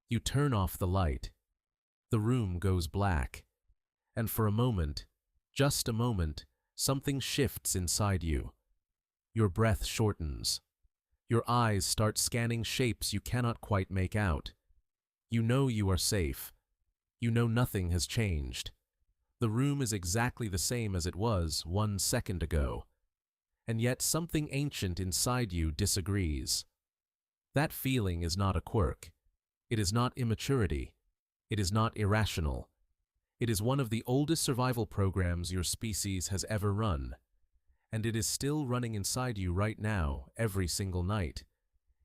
You turn off the light. The room goes black. And for a moment, just a moment, something shifts inside you. Your breath shortens. Your eyes start scanning shapes you cannot quite make out. You know you are safe. You know nothing has changed. The room is exactly the same as it was 1 second ago. And yet something ancient inside you disagrees. That feeling is not a quirk. It is not immaturity. It is not irrational. It is one of the oldest survival programs your species has ever run. And it is still running inside you right now, every single night.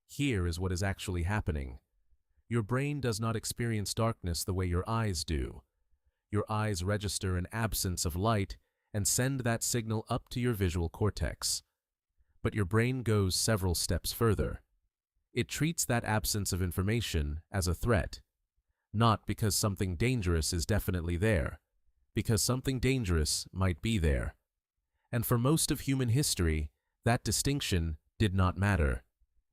Here is what is actually happening. Your brain does not experience darkness the way your eyes do. Your eyes register an absence of light and send that signal up to your visual cortex. But your brain goes several steps further. It treats that absence of information as a threat, not because something dangerous is definitely there, because something dangerous might be there. And for most of human history, that distinction did not matter.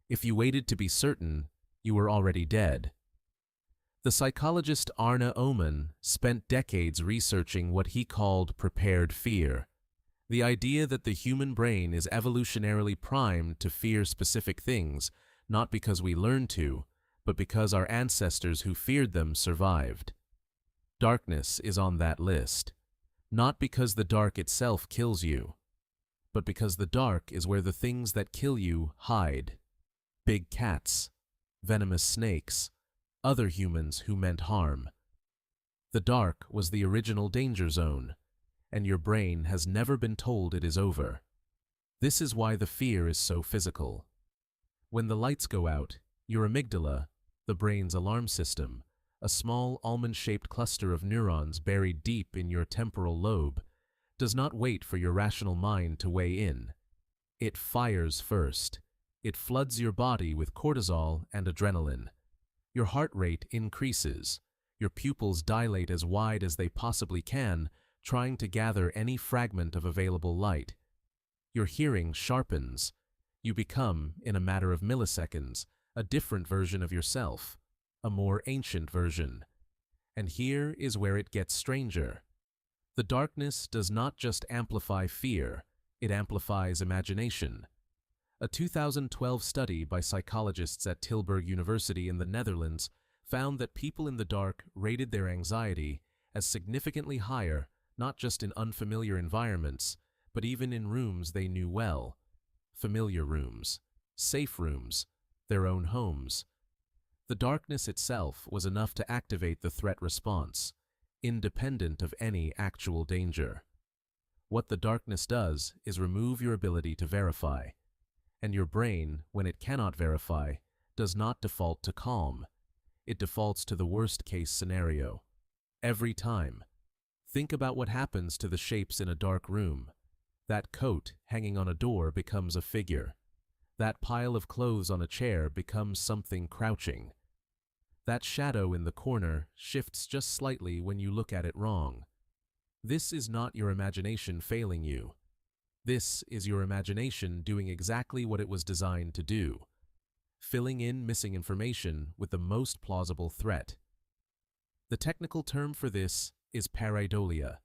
If you waited to be certain, you were already dead. The psychologist Arne Oman spent decades researching what he called prepared fear, the idea that the human brain is evolutionarily primed to fear specific things, not because we learned to, but because our ancestors who feared them survived. Darkness is on that list, not because the dark itself kills you, but because the dark is where the things that kill you hide. Big cats, venomous snakes, other humans who meant harm. The dark was the original danger zone, and your brain has never been told it is over. This is why the fear is so physical. When the lights go out, your amygdala, the brain's alarm system, a small almond-shaped cluster of neurons buried deep in your temporal lobe, does not wait for your rational mind to weigh in. It fires first. It floods your body with cortisol and adrenaline. Your heart rate increases. Your pupils dilate as wide as they possibly can, trying to gather any fragment of available light. Your hearing sharpens. You become, in a matter of milliseconds, a different version of yourself, a more ancient version. And here is where it gets stranger. The darkness does not just amplify fear, it amplifies imagination. A 2012 study by psychologists at Tilburg University in the Netherlands found that people in the dark rated their anxiety as significantly higher, not just in unfamiliar environments, but even in rooms they knew well. Familiar rooms, safe rooms, their own homes. The darkness itself was enough to activate the threat response, independent of any actual danger. What the darkness does is remove your ability to verify, and your brain, when it cannot verify, does not default to calm. It defaults to the worst-case scenario. Every time. Think about what happens to the shapes in a dark room. That coat hanging on a door becomes a figure. That pile of clothes on a chair becomes something crouching. That shadow in the corner shifts just slightly when you look at it wrong. This is not your imagination failing you. This is your imagination doing exactly what it was designed to do, filling in missing information with the most plausible threat. The technical term for this is pareidolia,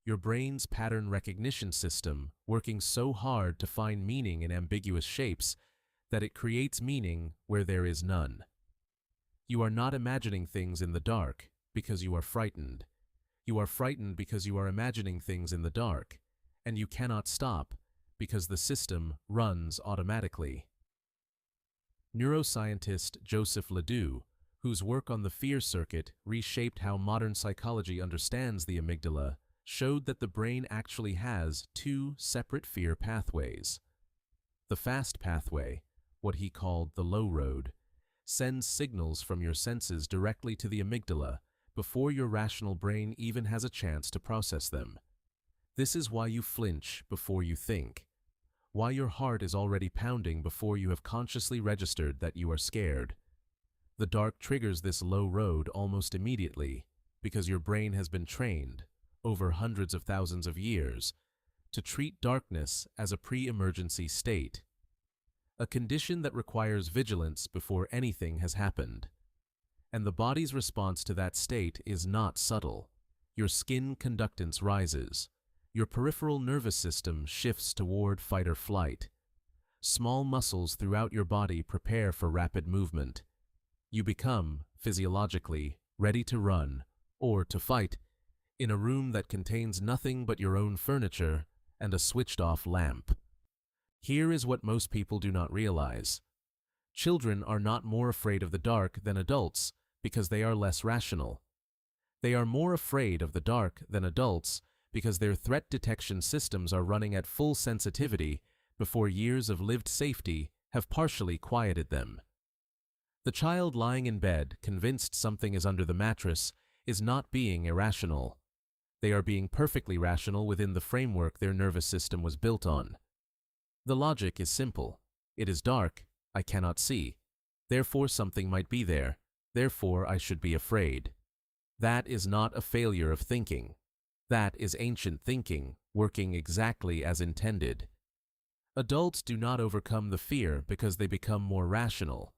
your brain's pattern recognition system working so hard to find meaning in ambiguous shapes that it creates meaning where there is none. You are not imagining things in the dark because you are frightened. You are frightened because you are imagining things in the dark, and you cannot stop because the system runs automatically. Neuroscientist Joseph Ledoux, whose work on the fear circuit reshaped how modern psychology understands the amygdala, showed that the brain actually has two separate fear pathways. The fast pathway, what he called the low road, sends signals from your senses directly to the amygdala before your rational brain even has a chance to process them. This is why you flinch before you think, why your heart is already pounding before you have consciously registered that you are scared. The dark triggers this low road almost immediately because your brain has been trained, over hundreds of thousands of years, to treat darkness as a pre-emergency state, a condition that requires vigilance before anything has happened. And the body's response to that state is not subtle. Your skin conductance rises. Your peripheral nervous system shifts toward fight or flight. Small muscles throughout your body prepare for rapid movement. You become, physiologically, ready to run, or to fight, in a room that contains nothing but your own furniture and a switched-off lamp. Here is what most people do not realize. Children are not more afraid of the dark than adults because they are less rational. They are more afraid of the dark than adults because their threat detection systems are running at full sensitivity before years of lived safety have partially quieted them. The child lying in bed, convinced something is under the mattress, is not being irrational. They are being perfectly rational within the framework their nervous system was built on. The logic is simple. It is dark, I cannot see. Therefore something might be there. Therefore I should be afraid. That is not a failure of thinking. That is ancient thinking, working exactly as intended. Adults do not overcome the fear because they become more rational.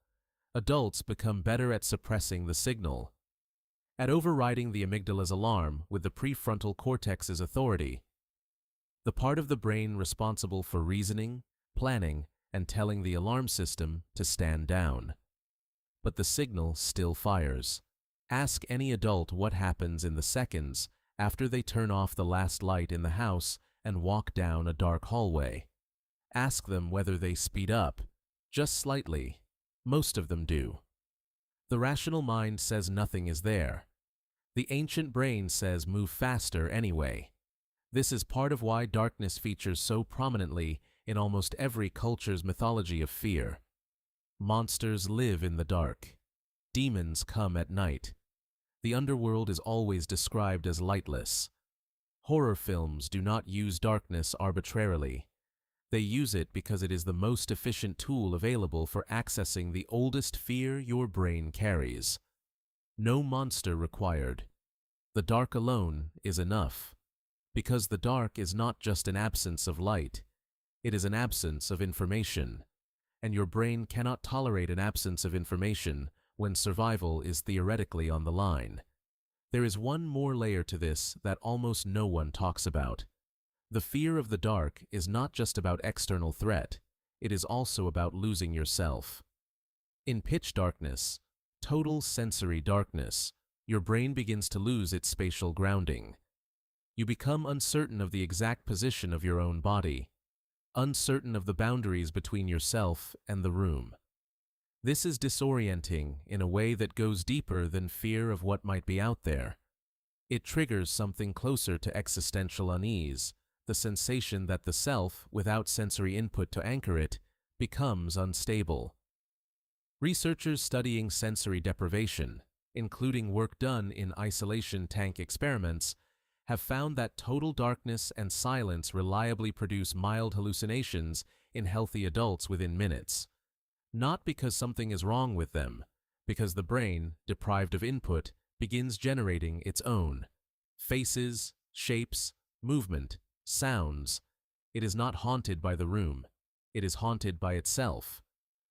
Adults become better at suppressing the signal, at overriding the amygdala's alarm with the prefrontal cortex's authority, the part of the brain responsible for reasoning, planning, and telling the alarm system to stand down. But the signal still fires. Ask any adult what happens in the seconds after they turn off the last light in the house and walk down a dark hallway. Ask them whether they speed up, just slightly. Most of them do. The rational mind says nothing is there. The ancient brain says move faster anyway. This is part of why darkness features so prominently in almost every culture's mythology of fear. Monsters live in the dark. Demons come at night. The underworld is always described as lightless. Horror films do not use darkness arbitrarily. They use it because it is the most efficient tool available for accessing the oldest fear your brain carries. No monster required. The dark alone is enough. Because the dark is not just an absence of light. It is an absence of information. And your brain cannot tolerate an absence of information when survival is theoretically on the line. There is one more layer to this that almost no one talks about. The fear of the dark is not just about external threat, it is also about losing yourself. In pitch darkness, total sensory darkness, your brain begins to lose its spatial grounding. You become uncertain of the exact position of your own body, uncertain of the boundaries between yourself and the room. This is disorienting in a way that goes deeper than fear of what might be out there. It triggers something closer to existential unease, the sensation that the self, without sensory input to anchor it, becomes unstable. Researchers studying sensory deprivation, including work done in isolation tank experiments, have found that total darkness and silence reliably produce mild hallucinations in healthy adults within minutes. Not because something is wrong with them, because the brain, deprived of input, begins generating its own faces, shapes, movement, sounds. It is not haunted by the room. It is haunted by itself.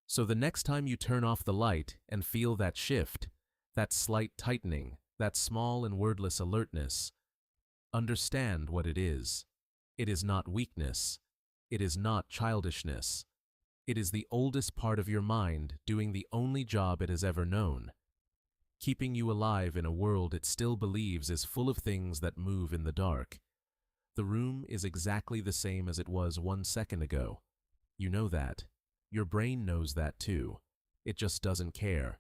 So the next time you turn off the light and feel that shift, that slight tightening, that small and wordless alertness, understand what it is. It is not weakness. It is not childishness. It is the oldest part of your mind doing the only job it has ever known, keeping you alive in a world it still believes is full of things that move in the dark. The room is exactly the same as it was 1 second ago. You know that. Your brain knows that too. It just doesn't care.